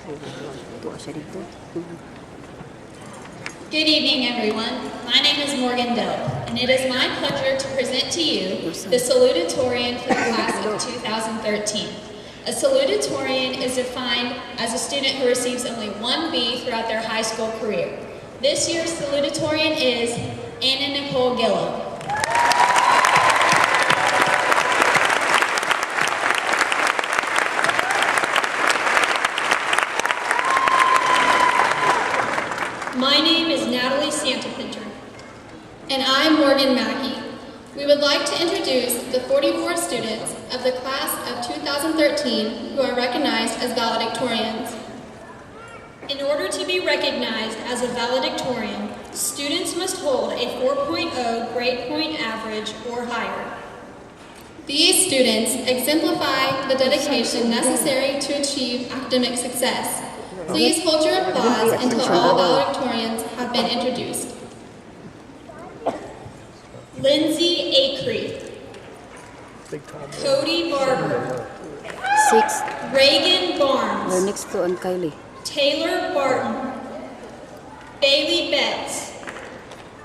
Good evening, everyone. My name is Morgan Delp, and it is my pleasure to present to you the salutatorian for the class of 2013. A salutatorian is defined as a student who receives only one B throughout their high school career. This year's salutatorian is Anna Nicole Gillow. My name is Natalie Santapinter. And I'm Morgan Mackey. We would like to introduce the 44 students of the class of 2013 who are recognized as valedictorians. In order to be recognized as a valedictorian, students must hold a 4.0 grade point average or higher. These students exemplify the dedication necessary to achieve academic success. Please hold your applause until all valedictorians have been introduced. Lindsay Acree, Cody Barber, 6. Reagan We're Barnes, next to on Kylie. Taylor Barton, Bailey Betts,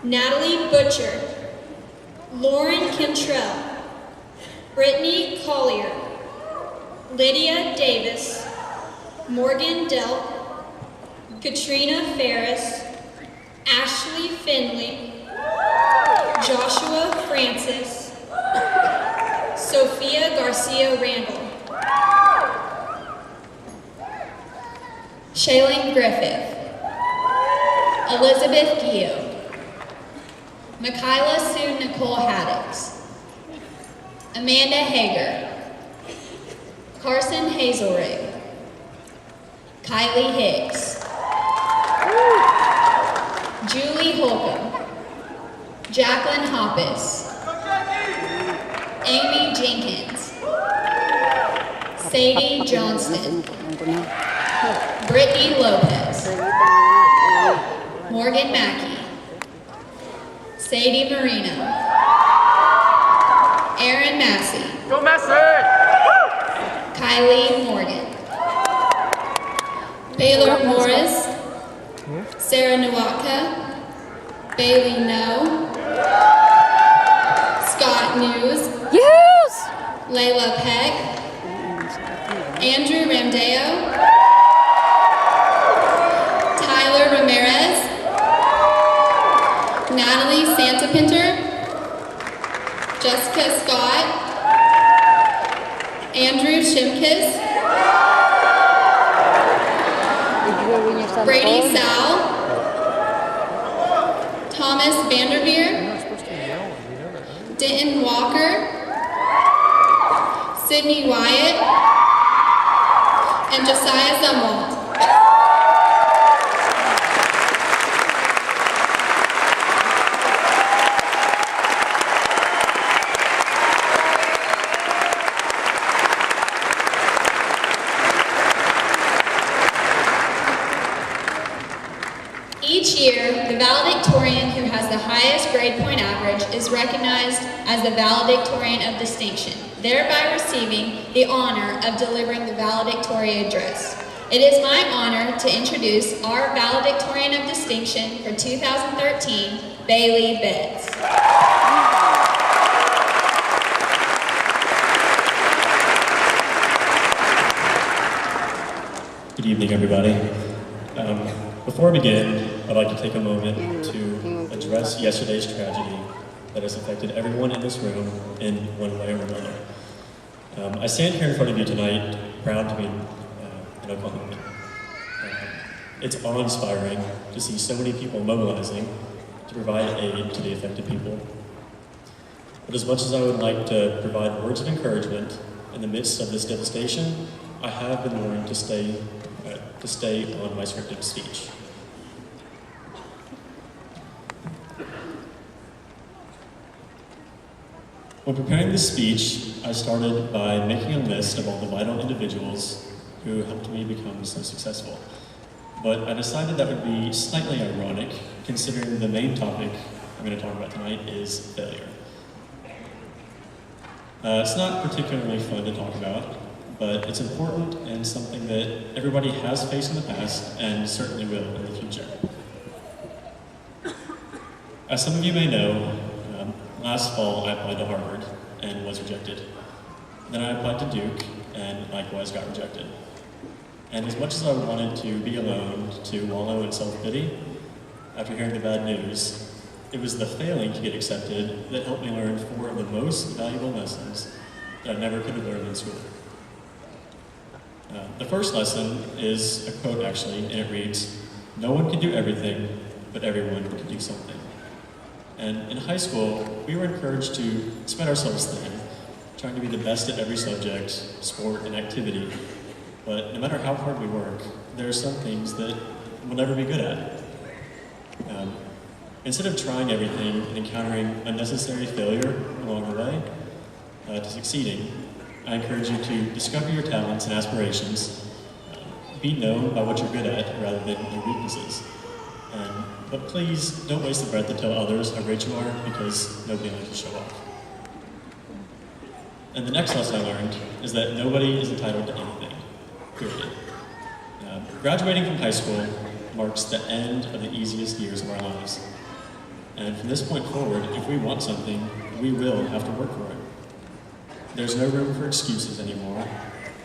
Natalie Butcher, Lauren Cantrell, Brittany Collier, Lydia Davis, Morgan Delp, Katrina Ferris, Ashley Finley, Joshua Francis, Sophia Garcia Randall, Shaylin Griffith, Elizabeth Gio, Michaela Sue Nicole Haddix, Amanda Hager, Carson Hazelrig, Kylie Hicks, Julie Holcomb, Jacqueline Hoppus, Amy Jenkins, Sadie Johnston, Brittany Lopez, Morgan Mackey, Sadie Marino, Aaron Massey, Go Massey! Kylie Morgan, Baylor Morris, Sarah Nwatka, Bailey No, Scott News, Yes! Layla Peck, Andrew Ramdeo, Tyler Ramirez, Natalie Santapinter, Jessica Scott, Andrew Shimkus, Brady Sal, Thomas Vanderveer, Denton Walker, Sydney Wyatt, and Josiah Zumwalt. Each year, the valedictorian who has the highest grade point average is recognized as the valedictorian of distinction, thereby receiving the honor of delivering the valedictorian address. It is my honor to introduce our valedictorian of distinction for 2013, Bailey Betts. Good evening, everybody. Before I begin, I'd like to take a moment to address yesterday's tragedy that has affected everyone in this room in one way or another. I stand here in front of you tonight proud to be an Oklahoman. It's awe-inspiring to see so many people mobilizing to provide aid to the affected people. But as much as I would like to provide words of encouragement in the midst of this devastation, I have been warned to stay on my scripted speech. When preparing this speech, I started by making a list of all the vital individuals who helped me become so successful. But I decided that would be slightly ironic, considering the main topic I'm going to talk about tonight is failure. It's not particularly fun to talk about, but it's important and something that everybody has faced in the past and certainly will in the future. As some of you may know, last fall I applied to Harvard and was rejected. Then I applied to Duke and likewise got rejected. And as much as I wanted to be alone, to wallow in self-pity, after hearing the bad news, it was the failing to get accepted that helped me learn 4 of the most valuable lessons that I never could have learned in school. The first lesson is a quote actually, and it reads, "No one can do everything, but everyone can do something." And in high school, we were encouraged to spread ourselves thin, trying to be the best at every subject, sport, and activity. But no matter how hard we work, there are some things that we'll never be good at. Instead of trying everything and encountering unnecessary failure along the way to succeeding, I encourage you to discover your talents and aspirations, be known by what you're good at rather than your weaknesses. But please don't waste the breath to tell others how great you are, because nobody likes to show off. And the next lesson I learned is that nobody is entitled to anything, period. Graduating from high school marks the end of the easiest years of our lives. And from this point forward, if we want something, we will have to work for it. There's no room for excuses anymore,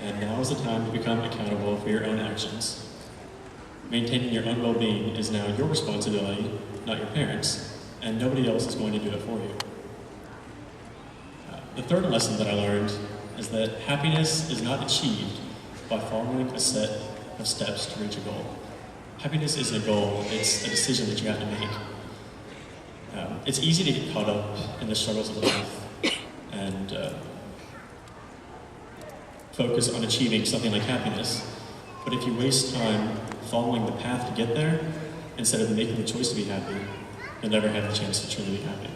and now is the time to become accountable for your own actions. Maintaining your own well-being is now your responsibility, not your parents', and nobody else is going to do it for you. The third lesson that I learned is that happiness is not achieved by following a set of steps to reach a goal. Happiness isn't a goal, it's a decision that you have to make. It's easy to get caught up in the struggles of life and focus on achieving something like happiness. But if you waste time following the path to get there, instead of making the choice to be happy, you'll never have the chance to truly be happy.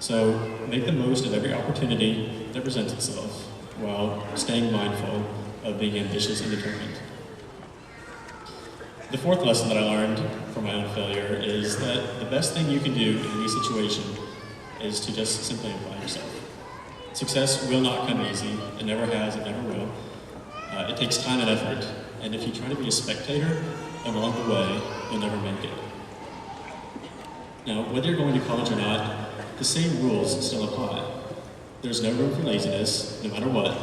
So make the most of every opportunity that presents itself while staying mindful of being ambitious and determined. The fourth lesson that I learned from my own failure is that the best thing you can do in any situation is to just simply apply yourself. Success will not come easy. It never has, it never will. It takes time and effort, and if you try to be a spectator along the way, you'll never make it. Now, whether you're going to college or not, the same rules still apply. There's no room for laziness, no matter what,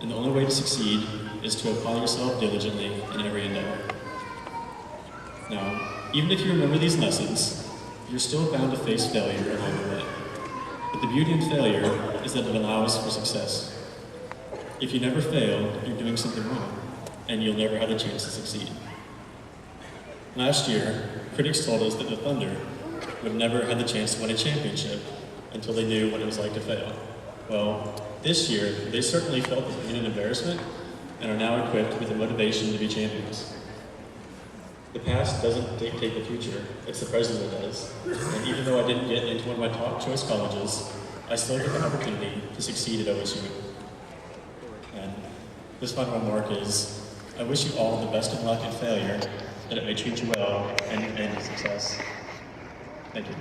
and the only way to succeed is to apply yourself diligently in every endeavor. Now, even if you remember these lessons, you're still bound to face failure along the way. But the beauty in failure is that it allows for success. If you never fail, you're doing something wrong, and you'll never have the chance to succeed. Last year, critics told us that the Thunder would never have the chance to win a championship until they knew what it was like to fail. Well, this year, they certainly felt the pain and embarrassment, and are now equipped with the motivation to be champions. The past doesn't dictate the future, it's the present that does. And even though I didn't get into one of my top choice colleges, I still get the opportunity to succeed at OSU. And this final remark is, I wish you all the best of luck in failure, that it may treat you well and end in success. Thank you.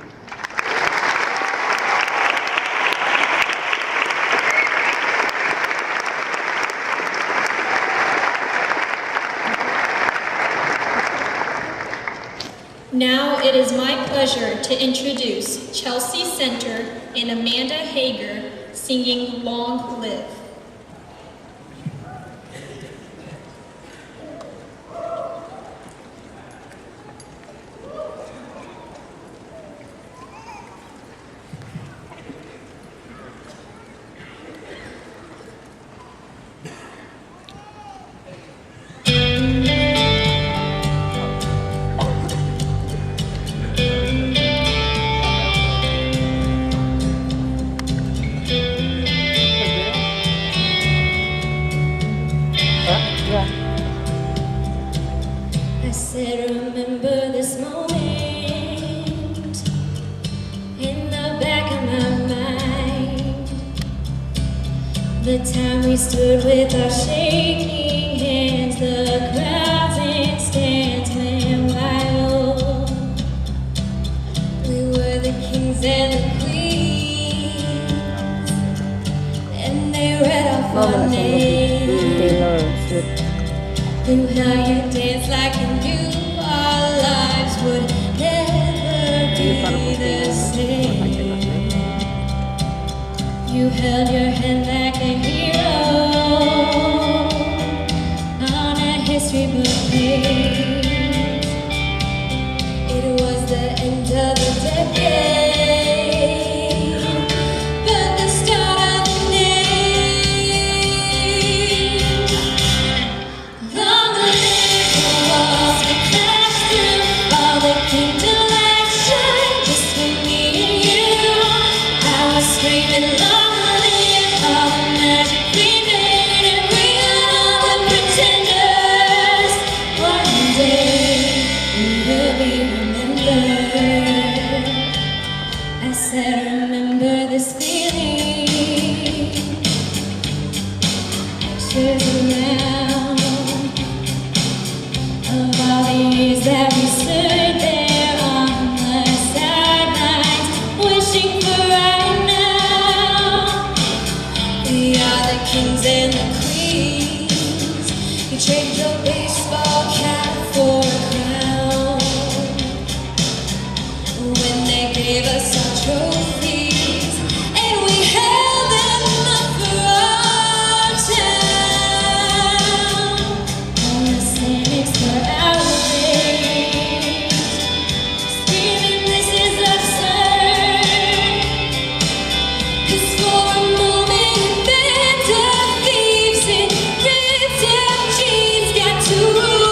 Now it is my pleasure to introduce Chelsea Center and Amanda Hager singing Long Live. I said, remember this moment in the back of my mind. The time we stood with our shaking hands, the crowds and stands went wild. We were the kings and the queens, and they read off our names. Good. Knew how you danced like you knew our lives would never be the same. You held your hand like a hero on a history book page. It was the end of the decade, but the start of the name. Long live the walls we crashed through, all the kingdom lights shine just for me and you. I was screaming, long live all the magic we made, and bring on all the pretenders. One day we will be remembered. I said, remember this feeling. Pictures around of all the years that we stood there on the sidelines, wishing for right now. We are the kings and the queens. You traded your baseball cap for a crown. When they gave us our trophies and we held them up for our town. On the cynics for our days, screaming this is absurd. 'Cause for a moment a band of thieves in ripped out jeans got to rule.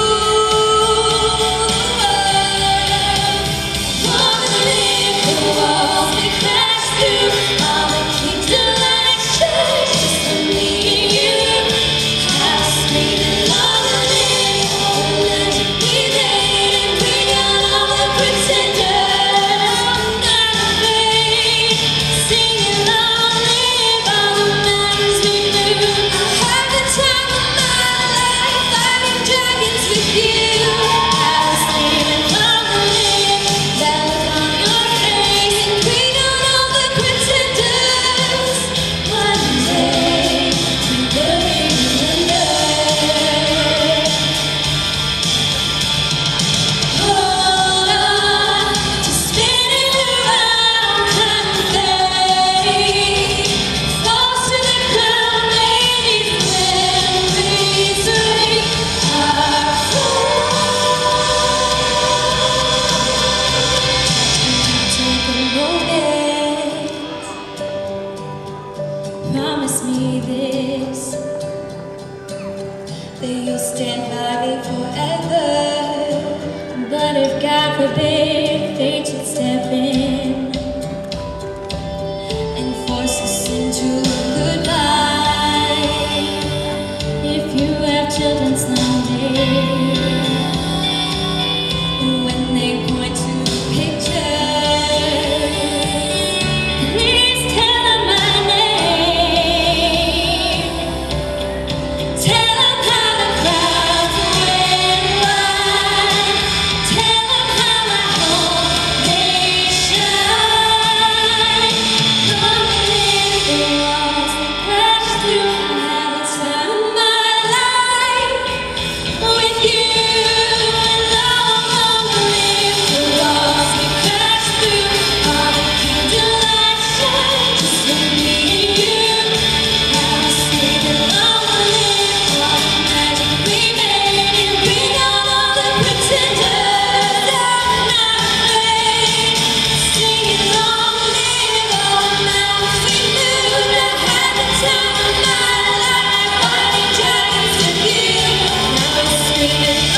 Long live the walls we crashed through, all the kingdom lights shine just for me and you. I was screaming, long live all the magic we made, and bring on all the pretenders. Not afraid, singing long live all the mountains we flew. I had the time of my life fighting dragons with you. I was screaming, long live that look on your face, and bring on all the pretenders. One day we will be remembered. Hold on to spinning around confetti, falls to the ground beneath memories ring our Take a moment, promise me this, that you'll stand by me forever. But if God forbid fate should step in and force us into a goodbye, if you have children someday, when they point to pictures, please tell them my name. Tell them how the crowds went wild. Tell them how my home they shine. Long live the walls we crashed through. Have the time of my life with you. And long live the walls we crashed through. All the kingdom lights shine just for me and you. I was screaming, long live all the magic we made, and bring on all the pretenders. I'm not afraid, singing long live all the mountains we knew. I had the time of my life fighting dragons with you. I was screaming.